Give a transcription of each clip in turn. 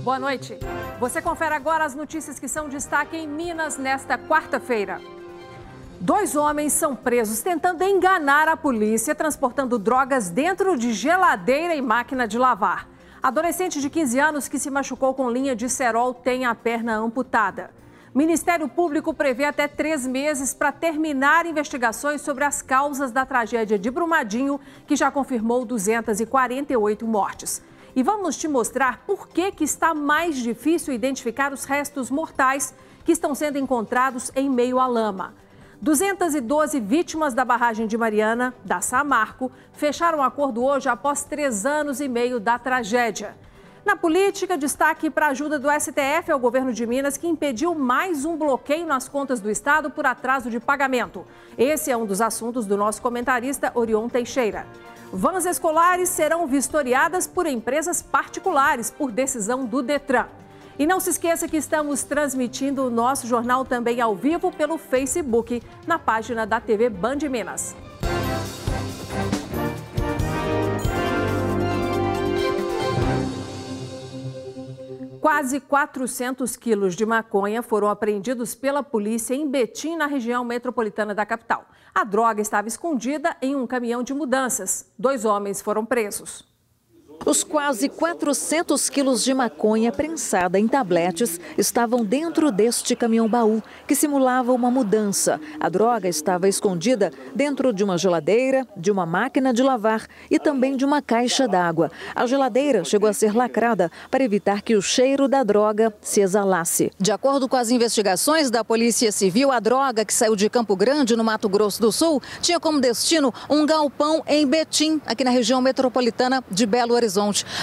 Boa noite. Você confere agora as notícias que são destaque em Minas nesta quarta-feira. 2 homens são presos tentando enganar a polícia, transportando drogas dentro de geladeira e máquina de lavar. Adolescente de 15 anos que se machucou com linha de cerol tem a perna amputada. Ministério Público prevê até 3 meses para terminar investigações sobre as causas da tragédia de Brumadinho, que já confirmou 248 mortes. E vamos te mostrar por que está mais difícil identificar os restos mortais que estão sendo encontrados em meio à lama. 212 vítimas da barragem de Mariana, da Samarco, fecharam acordo hoje após 3 anos e meio da tragédia. Na política, destaque para a ajuda do STF ao governo de Minas, que impediu mais um bloqueio nas contas do Estado por atraso de pagamento. Esse é um dos assuntos do nosso comentarista Orion Teixeira. Vans escolares serão vistoriadas por empresas particulares por decisão do Detran. E não se esqueça que estamos transmitindo o nosso jornal também ao vivo pelo Facebook, na página da TV Band Minas. Quase 400 quilos de maconha foram apreendidos pela polícia em Betim, na região metropolitana da capital. A droga estava escondida em um caminhão de mudanças. 2 homens foram presos. Os quase 400 quilos de maconha prensada em tabletes estavam dentro deste caminhão-baú, que simulava uma mudança. A droga estava escondida dentro de uma geladeira, de uma máquina de lavar e também de uma caixa d'água. A geladeira chegou a ser lacrada para evitar que o cheiro da droga se exalasse. De acordo com as investigações da Polícia Civil, a droga que saiu de Campo Grande, no Mato Grosso do Sul, tinha como destino um galpão em Betim, aqui na região metropolitana de Belo Horizonte.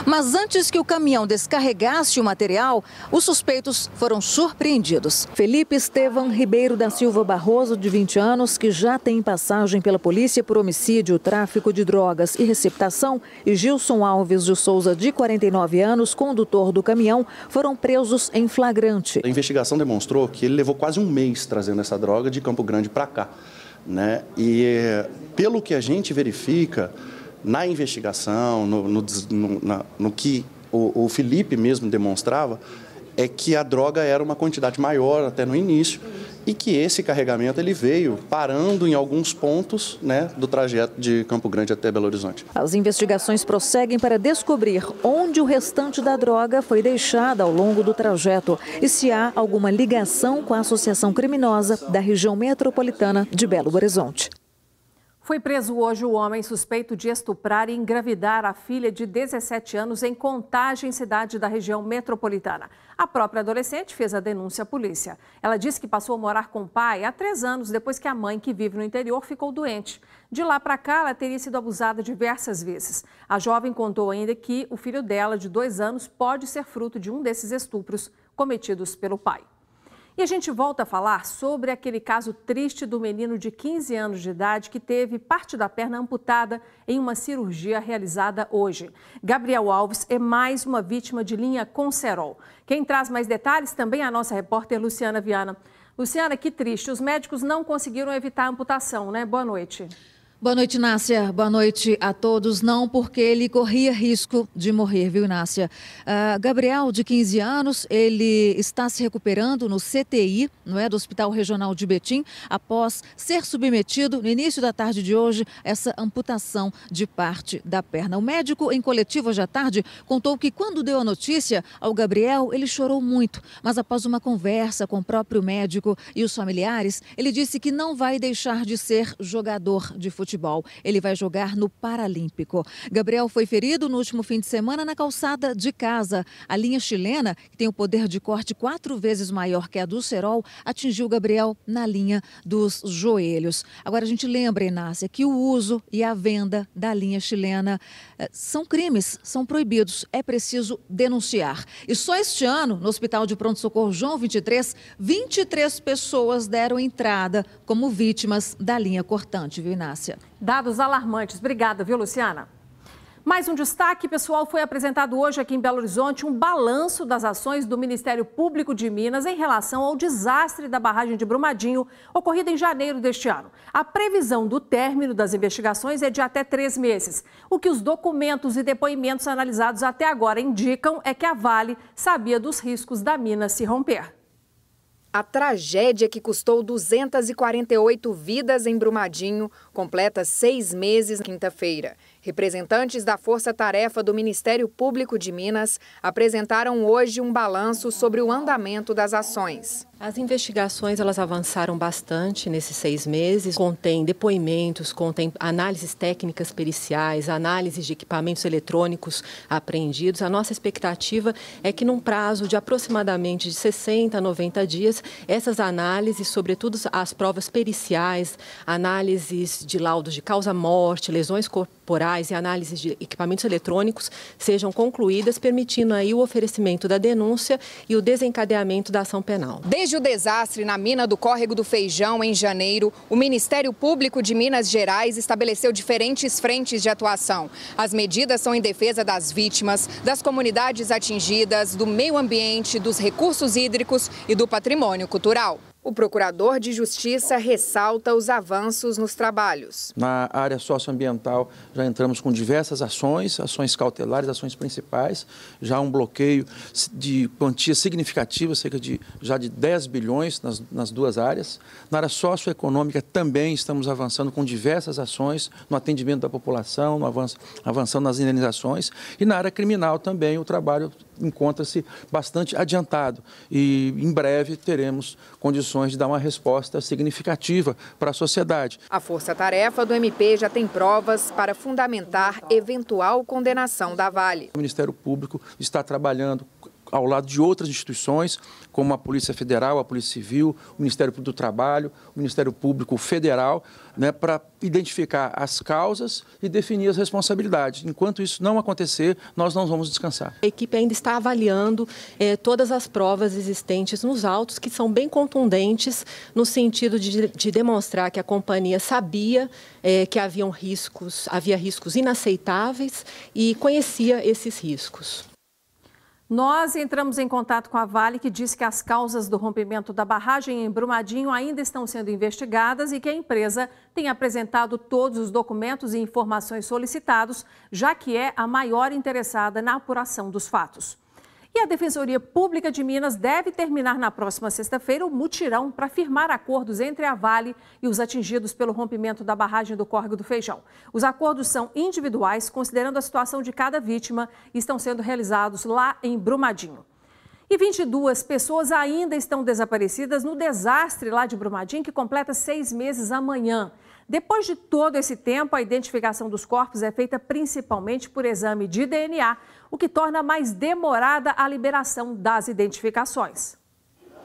Mas antes que o caminhão descarregasse o material, os suspeitos foram surpreendidos. Felipe Estevam Ribeiro da Silva Barroso, de 20 anos, que já tem passagem pela polícia por homicídio, tráfico de drogas e receptação, e Gilson Alves de Souza, de 49 anos, condutor do caminhão, foram presos em flagrante. A investigação demonstrou que ele levou quase um mês trazendo essa droga de Campo Grande para cá, né? E pelo que a gente verifica na investigação, no que o Felipe mesmo demonstrava, é que a droga era uma quantidade maior até no início e que esse carregamento ele veio parando em alguns pontos, né, do trajeto de Campo Grande até Belo Horizonte. As investigações prosseguem para descobrir onde o restante da droga foi deixada ao longo do trajeto e se há alguma ligação com a associação criminosa da região metropolitana de Belo Horizonte. Foi preso hoje o homem suspeito de estuprar e engravidar a filha de 17 anos em Contagem, cidade da região metropolitana. A própria adolescente fez a denúncia à polícia. Ela disse que passou a morar com o pai há 3 anos, depois que a mãe, que vive no interior, ficou doente. De lá para cá, ela teria sido abusada diversas vezes. A jovem contou ainda que o filho dela, de 2 anos, pode ser fruto de um desses estupros cometidos pelo pai. E a gente volta a falar sobre aquele caso triste do menino de 15 anos de idade que teve parte da perna amputada em uma cirurgia realizada hoje. Gabriel Alves é mais uma vítima de linha com cerol. Quem traz mais detalhes também é a nossa repórter Luciana Viana. Luciana, que triste, os médicos não conseguiram evitar a amputação, né? Boa noite. Boa noite, Inácia. Boa noite a todos. Não, porque ele corria risco de morrer, viu, Inácia? Gabriel, de 15 anos, ele está se recuperando no CTI, não é, do Hospital Regional de Betim, após ser submetido, no início da tarde de hoje, essa amputação de parte da perna. O médico, em coletiva hoje à tarde, contou que quando deu a notícia ao Gabriel, ele chorou muito, mas após uma conversa com o próprio médico e os familiares, ele disse que não vai deixar de ser jogador de futebol. Ele vai jogar no Paralímpico. Gabriel foi ferido no último fim de semana na calçada de casa. A linha chilena, que tem o poder de corte 4 vezes maior que a do cerol, atingiu Gabriel na linha dos joelhos. Agora a gente lembra, Inácia, que o uso e a venda da linha chilena são crimes, são proibidos. É preciso denunciar. E só este ano, no Hospital de Pronto-Socorro João 23, 23 pessoas deram entrada como vítimas da linha cortante, viu, Inácia? Dados alarmantes. Obrigada, viu, Luciana? Mais um destaque, pessoal, foi apresentado hoje aqui em Belo Horizonte um balanço das ações do Ministério Público de Minas em relação ao desastre da barragem de Brumadinho, ocorrido em janeiro deste ano. A previsão do término das investigações é de até 3 meses. O que os documentos e depoimentos analisados até agora indicam é que a Vale sabia dos riscos da mina se romper. A tragédia que custou 248 vidas em Brumadinho completa 6 meses na quinta-feira. Representantes da Força Tarefa do Ministério Público de Minas apresentaram hoje um balanço sobre o andamento das ações. As investigações elas avançaram bastante nesses 6 meses, contém depoimentos, contém análises técnicas periciais, análises de equipamentos eletrônicos apreendidos. A nossa expectativa é que num prazo de aproximadamente de 60 a 90 dias, essas análises, sobretudo as provas periciais, análises de laudos de causa-morte, lesões corporais e análises de equipamentos eletrônicos sejam concluídas, permitindo aí o oferecimento da denúncia e o desencadeamento da ação penal. Desde o desastre na mina do Córrego do Feijão, em janeiro, o Ministério Público de Minas Gerais estabeleceu diferentes frentes de atuação. As medidas são em defesa das vítimas, das comunidades atingidas, do meio ambiente, dos recursos hídricos e do patrimônio cultural. O procurador de Justiça ressalta os avanços nos trabalhos. Na área socioambiental, já entramos com diversas ações cautelares, ações principais, já um bloqueio de quantia significativa, cerca de 10 bilhões nas duas áreas. Na área socioeconômica também estamos avançando com diversas ações no atendimento da população, avançando nas indenizações. E na área criminal também o trabalho encontra-se bastante adiantado e em breve teremos condições de dar uma resposta significativa para a sociedade. A força-tarefa do MP já tem provas para fundamentar eventual condenação da Vale. O Ministério Público está trabalhando ao lado de outras instituições, como a Polícia Federal, a Polícia Civil, o Ministério Público do Trabalho, o Ministério Público Federal, para identificar as causas e definir as responsabilidades. Enquanto isso não acontecer, nós não vamos descansar. A equipe ainda está avaliando todas as provas existentes nos autos, que são bem contundentes no sentido de demonstrar que a companhia sabia que havia riscos inaceitáveis e conhecia esses riscos. Nós entramos em contato com a Vale, que disse que as causas do rompimento da barragem em Brumadinho ainda estão sendo investigadas e que a empresa tem apresentado todos os documentos e informações solicitados, já que é a maior interessada na apuração dos fatos. E a Defensoria Pública de Minas deve terminar na próxima sexta-feira o mutirão para firmar acordos entre a Vale e os atingidos pelo rompimento da barragem do Córrego do Feijão. Os acordos são individuais, considerando a situação de cada vítima, e estão sendo realizados lá em Brumadinho. E 22 pessoas ainda estão desaparecidas no desastre lá de Brumadinho, que completa 6 meses amanhã. Depois de todo esse tempo, a identificação dos corpos é feita principalmente por exame de DNA, o que torna mais demorada a liberação das identificações.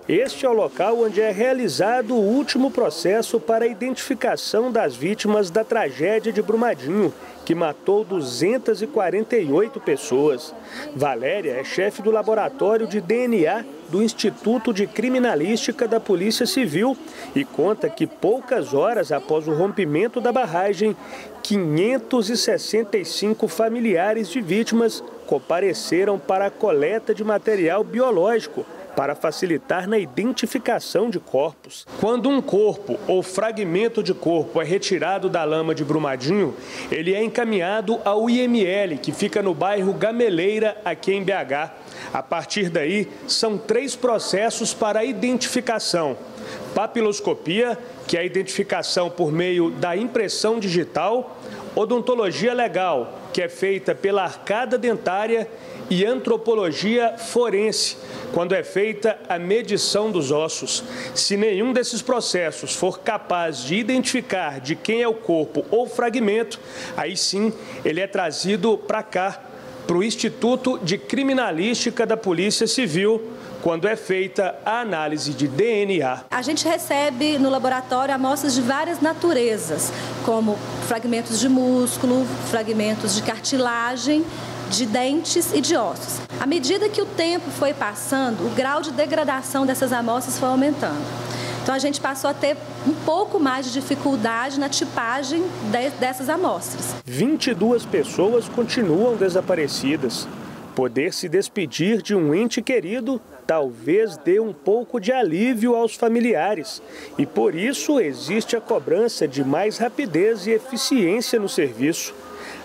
Este é o local onde é realizado o último processo para a identificação das vítimas da tragédia de Brumadinho, que matou 248 pessoas. Valéria é chefe do laboratório de DNA do Instituto de Criminalística da Polícia Civil e conta que poucas horas após o rompimento da barragem, 565 familiares de vítimas compareceram para a coleta de material biológico para facilitar na identificação de corpos. Quando um corpo ou fragmento de corpo é retirado da lama de Brumadinho, ele é encaminhado ao IML, que fica no bairro Gameleira, aqui em BH. A partir daí, são 3 processos para a identificação. Papiloscopia, que é a identificação por meio da impressão digital, odontologia legal, que é feita pela arcada dentária, e antropologia forense, quando é feita a medição dos ossos. Se nenhum desses processos for capaz de identificar de quem é o corpo ou fragmento, aí sim ele é trazido para cá, para o Instituto de Criminalística da Polícia Civil, quando é feita a análise de DNA. A gente recebe no laboratório amostras de várias naturezas, como fragmentos de músculo, fragmentos de cartilagem, de dentes e de ossos. À medida que o tempo foi passando, o grau de degradação dessas amostras foi aumentando. Então a gente passou a ter um pouco mais de dificuldade na tipagem dessas amostras. 22 pessoas continuam desaparecidas. Poder se despedir de um ente querido talvez dê um pouco de alívio aos familiares. E por isso existe a cobrança de mais rapidez e eficiência no serviço.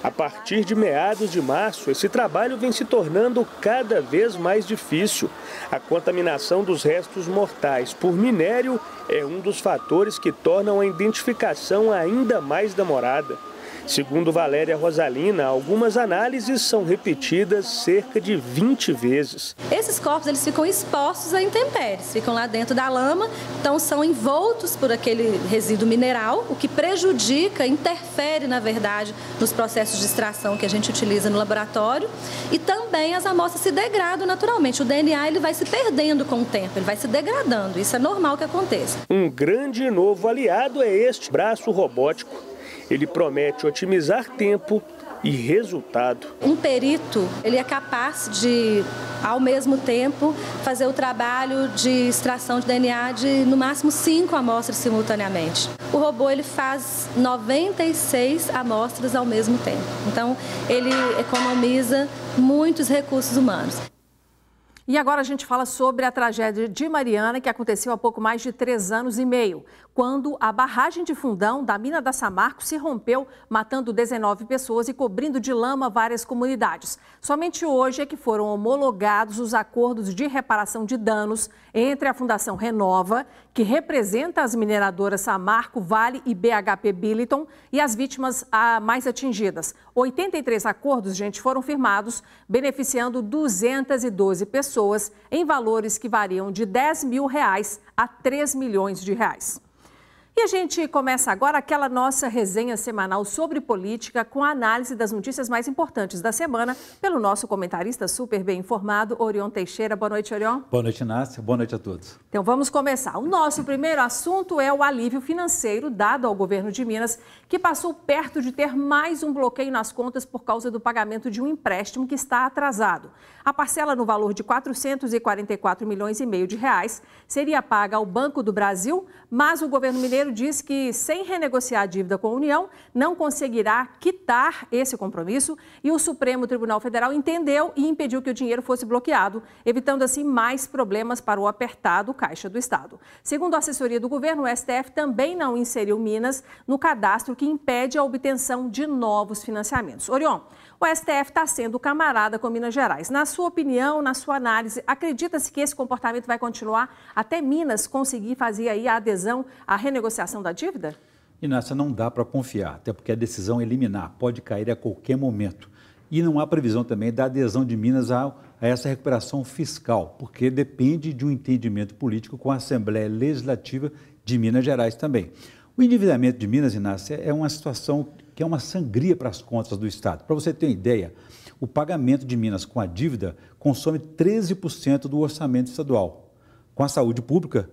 A partir de meados de março, esse trabalho vem se tornando cada vez mais difícil. A contaminação dos restos mortais por minério é um dos fatores que tornam a identificação ainda mais demorada. Segundo Valéria Rosalina, algumas análises são repetidas cerca de 20 vezes. Esses corpos eles ficam expostos a intempéries, ficam lá dentro da lama, então são envoltos por aquele resíduo mineral, o que prejudica, interfere, na verdade, nos processos de extração que a gente utiliza no laboratório. E também as amostras se degradam naturalmente. O DNA ele vai se perdendo com o tempo, ele vai se degradando. Isso é normal que aconteça. Um grande novo aliado é este braço robótico. Ele promete otimizar tempo e resultado. Um perito, ele é capaz de, ao mesmo tempo, fazer o trabalho de extração de DNA de, no máximo, 5 amostras simultaneamente. O robô, ele faz 96 amostras ao mesmo tempo. Então, ele economiza muitos recursos humanos. E agora a gente fala sobre a tragédia de Mariana, que aconteceu há pouco mais de 3 anos e meio, quando a barragem de Fundão da mina da Samarco se rompeu, matando 19 pessoas e cobrindo de lama várias comunidades. Somente hoje é que foram homologados os acordos de reparação de danos entre a Fundação Renova, que representa as mineradoras Samarco, Vale e BHP Billiton, e as vítimas mais atingidas. 83 acordos, gente, foram firmados, beneficiando 212 pessoas em valores que variam de R$10 mil a R$3 milhões. E a gente começa agora aquela nossa resenha semanal sobre política com a análise das notícias mais importantes da semana pelo nosso comentarista super bem informado, Orion Teixeira. Boa noite, Orion. Boa noite, Inácia. Boa noite a todos. Então vamos começar. O nosso primeiro assunto é o alívio financeiro dado ao governo de Minas, que passou perto de ter mais um bloqueio nas contas por causa do pagamento de um empréstimo que está atrasado. A parcela no valor de R$444,5 milhões seria paga ao Banco do Brasil, mas o governo mineiro diz que, sem renegociar a dívida com a União, não conseguirá quitar esse compromisso e o Supremo Tribunal Federal entendeu e impediu que o dinheiro fosse bloqueado, evitando assim mais problemas para o apertado caixa do Estado. Segundo a assessoria do governo, o STF também não inseriu Minas no cadastro que impede a obtenção de novos financiamentos. Orion, o STF está sendo camarada com Minas Gerais. Na sua opinião, na sua análise, acredita-se que esse comportamento vai continuar até Minas conseguir fazer aí a adesão à renegociação da dívida? Inácia, não dá para confiar, até porque a decisão é liminar pode cair a qualquer momento. E não há previsão também da adesão de Minas a essa recuperação fiscal, porque depende de um entendimento político com a Assembleia Legislativa de Minas Gerais também. O endividamento de Minas, Inácia, é uma situação que é uma sangria para as contas do Estado. Para você ter uma ideia, o pagamento de Minas com a dívida consome 13% do orçamento estadual. Com a saúde pública,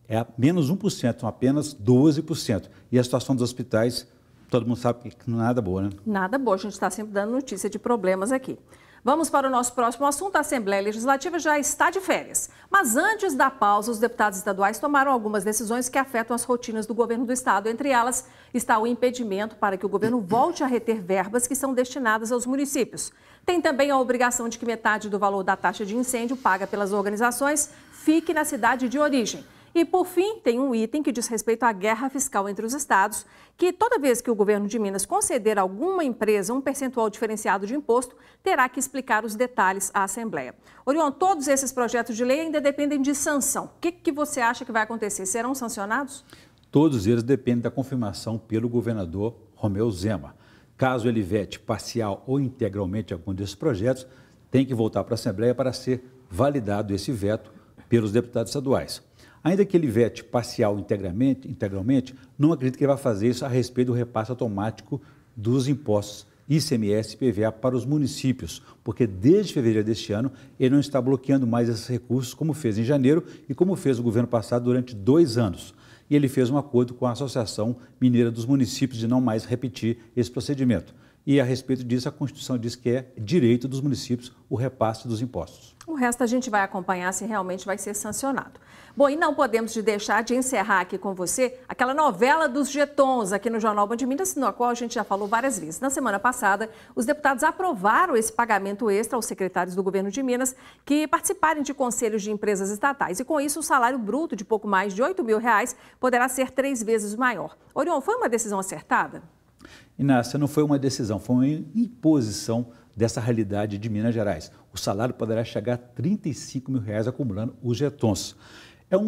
é menos 1%, são apenas 12%. E a situação dos hospitais, todo mundo sabe que não é nada boa, né? Nada boa, a gente está sempre dando notícia de problemas aqui. Vamos para o nosso próximo assunto. A Assembleia Legislativa já está de férias. Mas antes da pausa, os deputados estaduais tomaram algumas decisões que afetam as rotinas do governo do Estado. Entre elas, está o impedimento para que o governo volte a reter verbas que são destinadas aos municípios. Tem também a obrigação de que metade do valor da taxa de incêndio paga pelas organizações fique na cidade de origem. E, por fim, tem um item que diz respeito à guerra fiscal entre os estados, que toda vez que o governo de Minas conceder a alguma empresa um percentual diferenciado de imposto, terá que explicar os detalhes à Assembleia. Orion, todos esses projetos de lei ainda dependem de sanção. O que você acha que vai acontecer? Serão sancionados? Todos eles dependem da confirmação pelo governador Romeu Zema. Caso ele vete parcial ou integralmente algum desses projetos, tem que voltar para a Assembleia para ser validado esse veto pelos deputados estaduais. Ainda que ele vete parcial integralmente, não acredito que ele vai fazer isso a respeito do repasse automático dos impostos ICMS e IPVA para os municípios, porque desde fevereiro deste ano ele não está bloqueando mais esses recursos como fez em janeiro e como fez o governo passado durante 2 anos. E ele fez um acordo com a Associação Mineira dos Municípios de não mais repetir esse procedimento. E a respeito disso, a Constituição diz que é direito dos municípios o repasse dos impostos. O resto a gente vai acompanhar se realmente vai ser sancionado. Bom, e não podemos deixar de encerrar aqui com você aquela novela dos jetons aqui no Jornal Band Minas, na qual a gente já falou várias vezes. Na semana passada, os deputados aprovaram esse pagamento extra aos secretários do governo de Minas que participarem de conselhos de empresas estatais. E com isso, o salário bruto de pouco mais de R$8 mil poderá ser 3 vezes maior. Orion, foi uma decisão acertada? Inácia, não foi uma decisão, foi uma imposição dessa realidade de Minas Gerais. O salário poderá chegar a R$35 mil acumulando os jetons.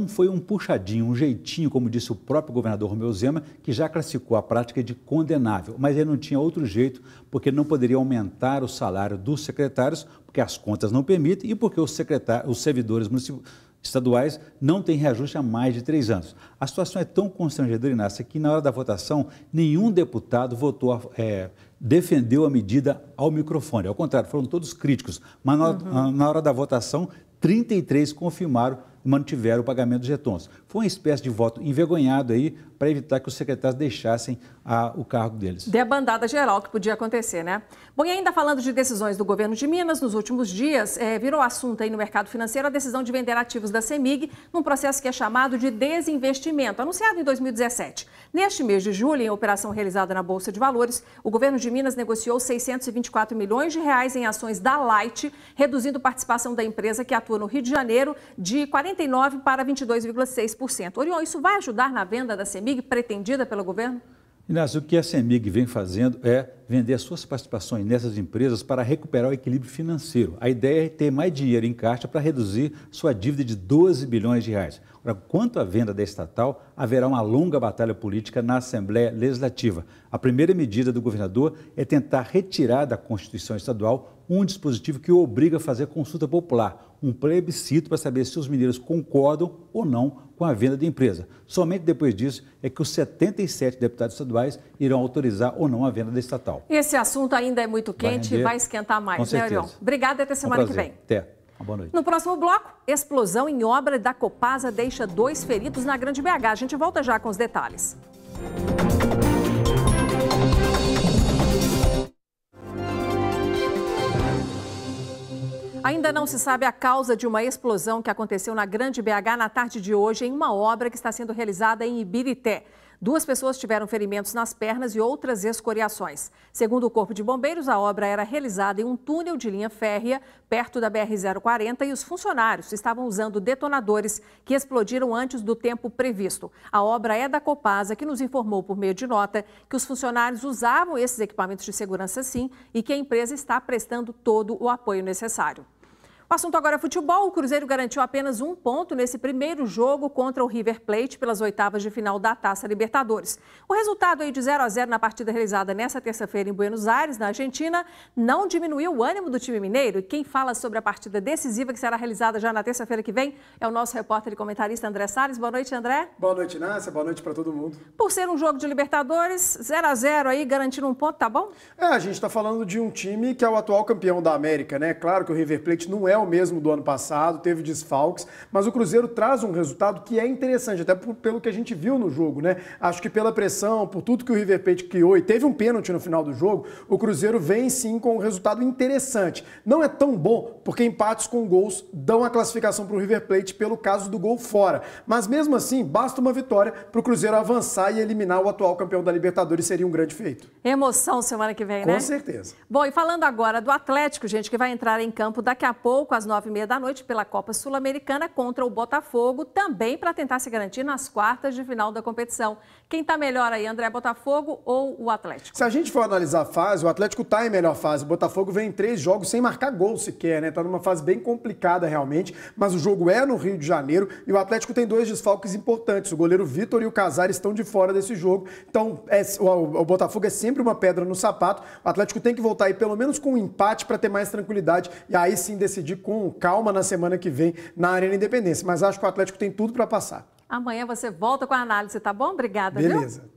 Foi um puxadinho, um jeitinho, como disse o próprio governador Romeu Zema, que já classificou a prática de condenável, mas ele não tinha outro jeito, porque não poderia aumentar o salário dos secretários, porque as contas não permitem e porque os servidores estaduais não têm reajuste há mais de 3 anos. A situação é tão constrangedora, Inácia, que na hora da votação, nenhum deputado defendeu a medida ao microfone. Ao contrário, foram todos críticos, mas na hora da votação, 33 confirmaram e mantiveram o pagamento dos jetons. Foi uma espécie de voto envergonhado aí para evitar que os secretários deixassem o cargo deles. Debandada geral que podia acontecer, né? Bom, e ainda falando de decisões do governo de Minas, nos últimos dias, virou assunto aí no mercado financeiro a decisão de vender ativos da CEMIG num processo que é chamado de desinvestimento, anunciado em 2017. Neste mês de julho, em operação realizada na Bolsa de Valores, o governo de Minas negociou R$624 milhões em ações da Light, reduzindo participação da empresa que atua no Rio de Janeiro de 49% para 22,6%. Orion, isso vai ajudar na venda da CEMIG pretendida pelo governo? Inácio, o que a CEMIG vem fazendo é vender as suas participações nessas empresas para recuperar o equilíbrio financeiro. A ideia é ter mais dinheiro em caixa para reduzir sua dívida de R$12 bilhões. Agora, quanto à venda da estatal, haverá uma longa batalha política na Assembleia Legislativa. A primeira medida do governador é tentar retirar da Constituição Estadual um dispositivo que o obriga a fazer consulta popular, um plebiscito para saber se os mineiros concordam ou não com a venda da empresa. Somente depois disso é que os 77 deputados estaduais irão autorizar ou não a venda da estatal. Esse assunto ainda é muito quente e vai esquentar mais, né, Orion? Obrigada, até semana que vem. Até. Uma boa noite. No próximo bloco, explosão em obra da Copasa deixa 2 feridos na Grande BH. A gente volta já com os detalhes. Ainda não se sabe a causa de uma explosão que aconteceu na Grande BH na tarde de hoje em uma obra que está sendo realizada em Ibirité. 2 pessoas tiveram ferimentos nas pernas e outras escoriações. Segundo o Corpo de Bombeiros, a obra era realizada em um túnel de linha férrea perto da BR-040 e os funcionários estavam usando detonadores que explodiram antes do tempo previsto. A obra é da Copasa, que nos informou por meio de nota que os funcionários usavam esses equipamentos de segurança sim e que a empresa está prestando todo o apoio necessário. O assunto agora é futebol. O Cruzeiro garantiu apenas 1 ponto nesse primeiro jogo contra o River Plate pelas oitavas de final da Taça Libertadores. O resultado aí de 0-0 na partida realizada nesta terça-feira em Buenos Aires, na Argentina, não diminuiu o ânimo do time mineiro. E quem fala sobre a partida decisiva que será realizada já na terça-feira que vem é o nosso repórter e comentarista André Salles. Boa noite, André. Boa noite, Nácia. Boa noite para todo mundo. Por ser um jogo de Libertadores, 0-0 aí, garantindo 1 ponto, tá bom? A gente está falando de um time que é o atual campeão da América, né? Claro que o River Plate não é o mesmo do ano passado, teve desfalques, mas o Cruzeiro traz um resultado que é interessante, até pelo que a gente viu no jogo, né? Acho que pela pressão, por tudo que o River Plate criou e teve um pênalti no final do jogo, o Cruzeiro vem sim com um resultado interessante. Não é tão bom, porque empates com gols dão a classificação para o River Plate pelo caso do gol fora. Mas mesmo assim, basta uma vitória para o Cruzeiro avançar e eliminar o atual campeão da Libertadores, seria um grande feito. Emoção semana que vem, né? Com certeza. Bom, e falando agora do Atlético, gente, que vai entrar em campo daqui a pouco, às 9h30 da noite, pela Copa Sul-Americana contra o Botafogo, também para tentar se garantir nas quartas de final da competição. Quem está melhor aí, André, Botafogo ou o Atlético? Se a gente for analisar a fase, o Atlético está em melhor fase. O Botafogo vem em 3 jogos sem marcar gol sequer, né? Está numa fase bem complicada realmente, mas o jogo é no Rio de Janeiro e o Atlético tem 2 desfalques importantes. O goleiro Vitor e o Casares estão de fora desse jogo. Então, o Botafogo é sempre uma pedra no sapato. O Atlético tem que voltar aí pelo menos com um empate para ter mais tranquilidade e aí sim decidir com calma na semana que vem na Arena Independência. Mas acho que o Atlético tem tudo para passar. Amanhã você volta com a análise, tá bom? Obrigada, Beleza. Viu?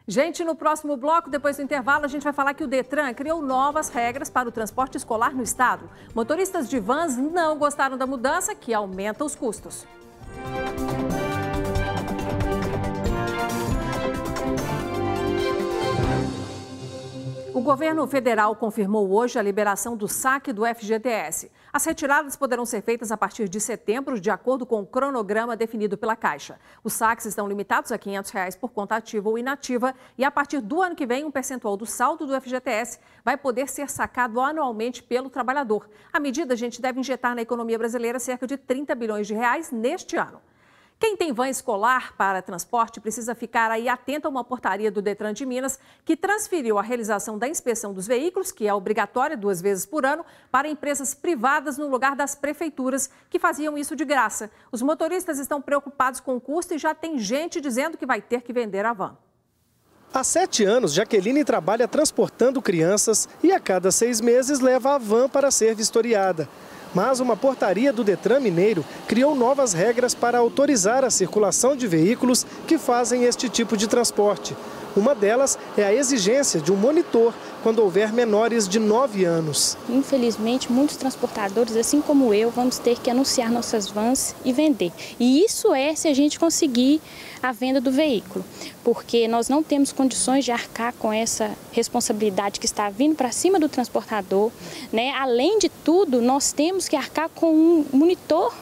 Gente, no próximo bloco, depois do intervalo, a gente vai falar que o Detran criou novas regras para o transporte escolar no estado. Motoristas de vans não gostaram da mudança, que aumenta os custos. O governo federal confirmou hoje a liberação do saque do FGTS. As retiradas poderão ser feitas a partir de setembro, de acordo com o cronograma definido pela Caixa. Os saques estão limitados a R$ 500 por conta ativa ou inativa e a partir do ano que vem, um percentual do saldo do FGTS vai poder ser sacado anualmente pelo trabalhador. A medida, a gente, deve injetar na economia brasileira cerca de 30 bilhões de reais neste ano. Quem tem van escolar para transporte precisa ficar aí atento a uma portaria do Detran de Minas que transferiu a realização da inspeção dos veículos, que é obrigatória 2 vezes por ano, para empresas privadas no lugar das prefeituras que faziam isso de graça. Os motoristas estão preocupados com o custo e já tem gente dizendo que vai ter que vender a van. Há 7 anos, Jaqueline trabalha transportando crianças e a cada 6 meses leva a van para ser vistoriada. Mas uma portaria do Detran Mineiro criou novas regras para autorizar a circulação de veículos que fazem este tipo de transporte. Uma delas é a exigência de um monitor quando houver menores de 9 anos. Infelizmente, muitos transportadores, assim como eu, vamos ter que anunciar nossas vans e vender. E isso é se a gente conseguir a venda do veículo, porque nós não temos condições de arcar com essa responsabilidade que está vindo para cima do transportador, né? Além de tudo, nós temos que arcar com um monitor.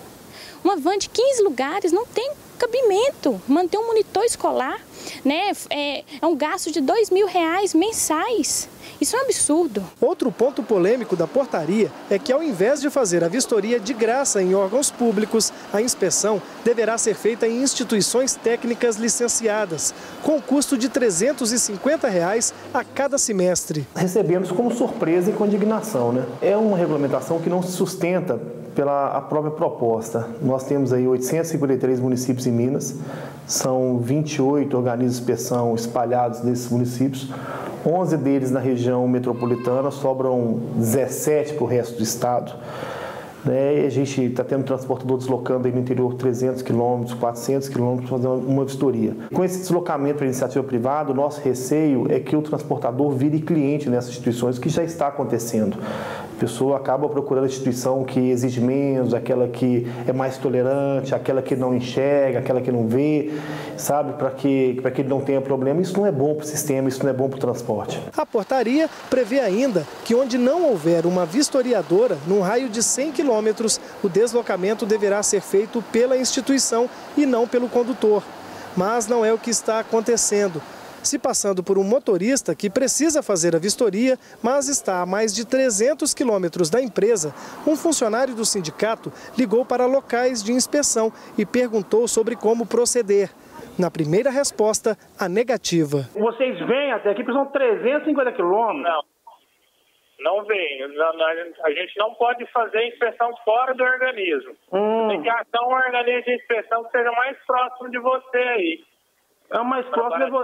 Uma van de 15 lugares não tem cabimento. Manter um monitor escolar, né, é um gasto de R$2.000 mensais. Isso é um absurdo. Outro ponto polêmico da portaria é que, ao invés de fazer a vistoria de graça em órgãos públicos, a inspeção deverá ser feita em instituições técnicas licenciadas, com custo de R$350 a cada semestre. Recebemos como surpresa e com indignação, né? É uma regulamentação que não se sustenta pela própria proposta. Nós temos aí 853 municípios em Minas, são 28 organismos de inspeção espalhados nesses municípios, 11 deles na região metropolitana, sobram 17 para o resto do estado. E a gente está tendo transportador deslocando aí no interior 300 quilômetros, 400 quilômetros para fazer uma vistoria. Com esse deslocamento para a iniciativa privada, o nosso receio é que o transportador vire cliente nessas instituições, que já está acontecendo. A pessoa acaba procurando a instituição que exige menos, aquela que é mais tolerante, aquela que não enxerga, aquela que não vê, sabe, para que ele não tenha problema. Isso não é bom para o sistema, isso não é bom para o transporte. A portaria prevê ainda que onde não houver uma vistoriadora, num raio de 100 quilômetros, o deslocamento deverá ser feito pela instituição e não pelo condutor. Mas não é o que está acontecendo. Se passando por um motorista que precisa fazer a vistoria, mas está a mais de 300 quilômetros da empresa, um funcionário do sindicato ligou para locais de inspeção e perguntou sobre como proceder. Na primeira resposta, a negativa. Vocês vêm até aqui, porque são 350 quilômetros? Não vem. A gente não pode fazer inspeção fora do organismo. Tem que achar um organismo de inspeção que seja mais próximo de você aí. É o mais próximo,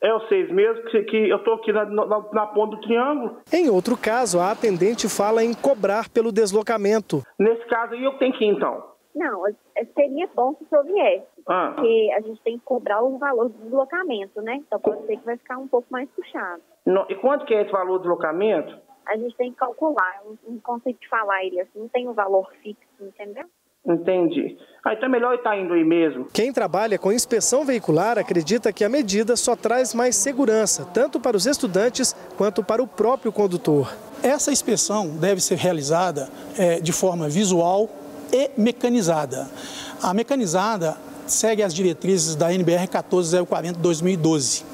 eu sei mesmo que eu estou aqui na ponta do triângulo. Em outro caso, a atendente fala em cobrar pelo deslocamento. Nesse caso aí, eu tenho que ir, então? Não, seria bom se o senhor viesse, porque a gente tem que cobrar o valor do deslocamento, né? Então pode ser que vai ficar um pouco mais puxado. E quanto que é esse valor do deslocamento? A gente tem que calcular, eu não consigo te falar ele assim, não tem um valor fixo, entendeu? Entendi. Então é melhor estar indo aí mesmo. Quem trabalha com inspeção veicular acredita que a medida só traz mais segurança, tanto para os estudantes quanto para o próprio condutor. Essa inspeção deve ser realizada de forma visual e mecanizada. A mecanizada segue as diretrizes da NBR 14040/2012.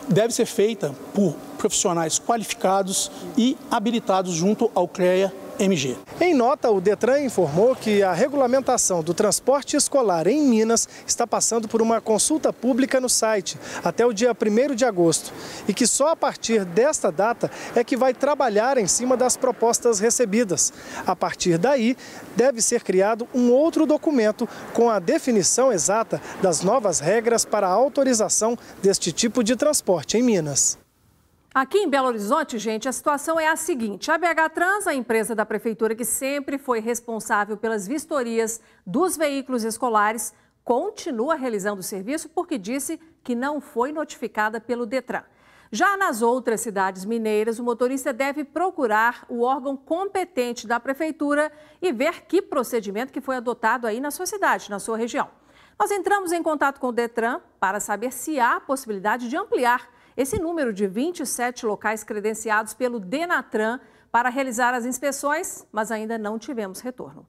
Deve ser feita por profissionais qualificados e habilitados junto ao CREA-MG. Em nota, o Detran informou que a regulamentação do transporte escolar em Minas está passando por uma consulta pública no site até o dia 1º de agosto e que só a partir desta data é que vai trabalhar em cima das propostas recebidas. A partir daí, deve ser criado um outro documento com a definição exata das novas regras para a autorização deste tipo de transporte em Minas. Aqui em Belo Horizonte, gente, a situação é a seguinte. A BH Trans, a empresa da prefeitura que sempre foi responsável pelas vistorias dos veículos escolares, continua realizando o serviço porque disse que não foi notificada pelo Detran. Já nas outras cidades mineiras, o motorista deve procurar o órgão competente da prefeitura e ver que procedimento que foi adotado aí na sua cidade, na sua região. Nós entramos em contato com o Detran para saber se há possibilidade de ampliar esse número de 27 locais credenciados pelo Denatran para realizar as inspeções, mas ainda não tivemos retorno.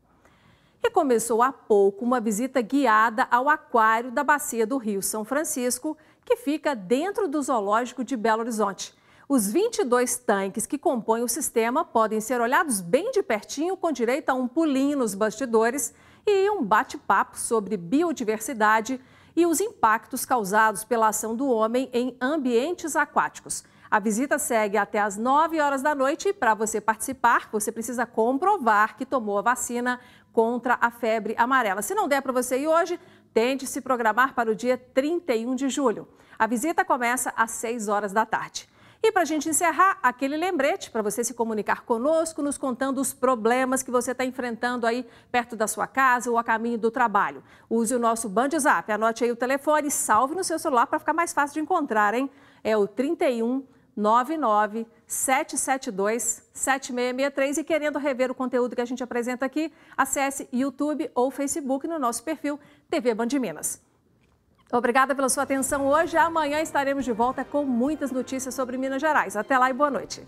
E começou há pouco uma visita guiada ao aquário da Bacia do Rio São Francisco, que fica dentro do Zoológico de Belo Horizonte. Os 22 tanques que compõem o sistema podem ser olhados bem de pertinho, com direito a um pulinho nos bastidores e um bate-papo sobre biodiversidade e os impactos causados pela ação do homem em ambientes aquáticos. A visita segue até às 9 horas da noite e para você participar, você precisa comprovar que tomou a vacina contra a febre amarela. Se não der para você ir hoje, tente se programar para o dia 31 de julho. A visita começa às 6 horas da tarde. E para a gente encerrar, aquele lembrete para você se comunicar conosco, nos contando os problemas que você está enfrentando aí perto da sua casa ou a caminho do trabalho. Use o nosso BandZap, anote aí o telefone, salve no seu celular para ficar mais fácil de encontrar, hein? É o 31 99 772 7663 e querendo rever o conteúdo que a gente apresenta aqui, acesse YouTube ou Facebook no nosso perfil TV Band Minas. Obrigada pela sua atenção hoje. Amanhã estaremos de volta com muitas notícias sobre Minas Gerais. Até lá e boa noite.